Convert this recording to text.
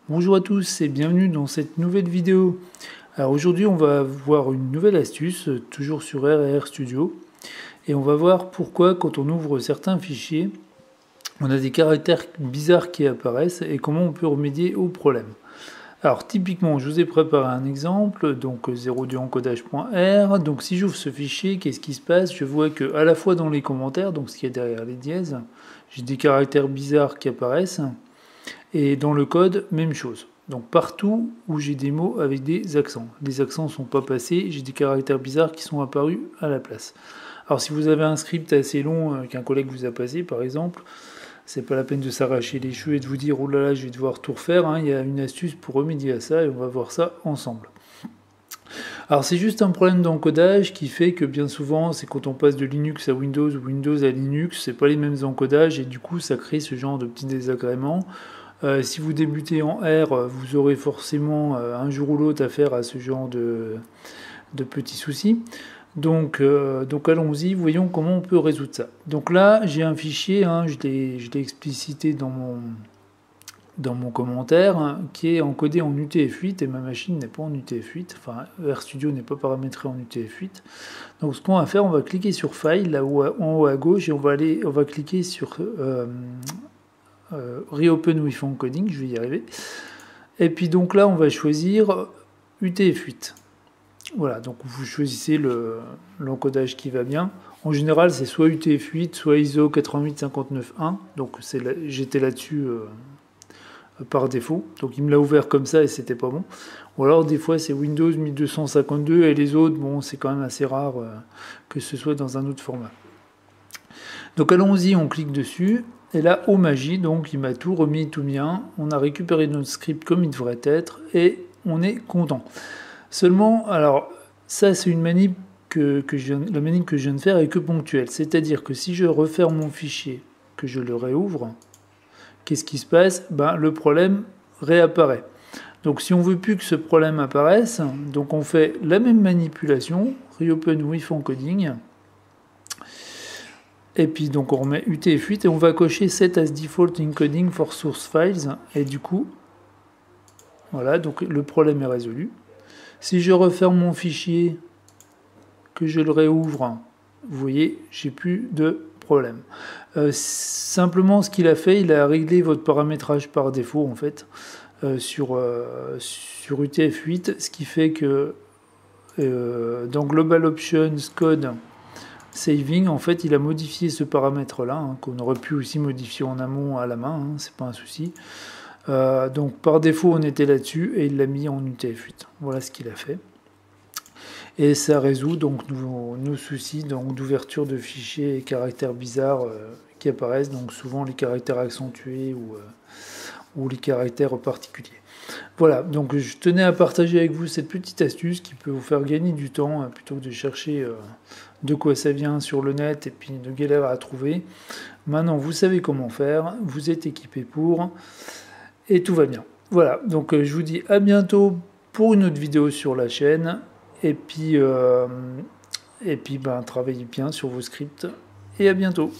Bonjour à tous et bienvenue dans cette nouvelle vidéo. Alors aujourd'hui on va voir une nouvelle astuce, toujours sur RStudio. Et on va voir pourquoi quand on ouvre certains fichiers, on a des caractères bizarres qui apparaissent et comment on peut remédier au problème. Alors typiquement je vous ai préparé un exemple, donc 02encodage.r. Donc si j'ouvre ce fichier, qu'est-ce qui se passe? Je vois que à la fois dans les commentaires, donc ce qu'il y a derrière les dièses, j'ai des caractères bizarres qui apparaissent. Et dans le code, même chose. Donc partout où j'ai des mots avec des accents. Les accents ne sont pas passés, j'ai des caractères bizarres qui sont apparus à la place. Alors si vous avez un script assez long qu'un collègue vous a passé par exemple, c'est pas la peine de s'arracher les cheveux et de vous dire oh là là je vais devoir tout refaire, hein. Il y a une astuce pour remédier à ça et on va voir ça ensemble. Alors c'est juste un problème d'encodage qui fait que bien souvent c'est quand on passe de Linux à Windows ou Windows à Linux, c'est pas les mêmes encodages et du coup ça crée ce genre de petits désagréments. Si vous débutez en R, vous aurez forcément un jour ou l'autre affaire à ce genre de petits soucis. Donc allons-y, voyons comment on peut résoudre ça. Donc là, j'ai un fichier, hein, je l'ai explicité dans mon commentaire, hein, qui est encodé en UTF-8 et ma machine n'est pas en UTF-8, enfin RStudio n'est pas paramétré en UTF-8. Donc ce qu'on va faire, on va cliquer sur File, là haut en haut à gauche, et on va cliquer sur Reopen with Encoding, je vais y arriver. Et puis donc là, on va choisir UTF-8. Voilà, donc vous choisissez l'encodage qui va bien. En général, c'est soit UTF-8, soit ISO 88591. Donc j'étais là-dessus par défaut. Donc il me l'a ouvert comme ça et c'était pas bon. Ou alors des fois c'est Windows 1252 et les autres, bon, c'est quand même assez rare que ce soit dans un autre format. Donc allons-y, on clique dessus. Et là, oh magie, donc il m'a tout remis tout bien. On a récupéré notre script comme il devrait être et on est content. Seulement, alors ça c'est une manip la manip que je viens de faire est que ponctuelle. C'est-à-dire que si je referme mon fichier, que je le réouvre, qu'est-ce qui se passe? Ben, le problème réapparaît. Donc si on veut plus que ce problème apparaisse, donc on fait la même manipulation, Reopen with Encoding. Et puis donc on remet UTF-8 et on va cocher Set as Default Encoding for Source Files. Et du coup, voilà, donc le problème est résolu. Si je referme mon fichier, que je le réouvre, vous voyez, j'ai plus de problème. Simplement ce qu'il a fait, il a réglé votre paramétrage par défaut en fait sur UTF-8, ce qui fait que dans Global Options Code Saving, en fait, il a modifié ce paramètre-là, hein, qu'on aurait pu aussi modifier en amont à la main, hein, c'est pas un souci. Donc par défaut, on était là-dessus et il l'a mis en UTF-8. Voilà ce qu'il a fait. Et ça résout donc nos soucis d'ouverture de fichiers et caractères bizarres qui apparaissent, donc souvent les caractères accentués ou les caractères particuliers. Voilà, donc je tenais à partager avec vous cette petite astuce qui peut vous faire gagner du temps plutôt que de chercher de quoi ça vient sur le net et puis de galère à trouver. Maintenant, vous savez comment faire, vous êtes équipé pour et tout va bien. Voilà, donc je vous dis à bientôt pour une autre vidéo sur la chaîne et puis ben, travaillez bien sur vos scripts et à bientôt.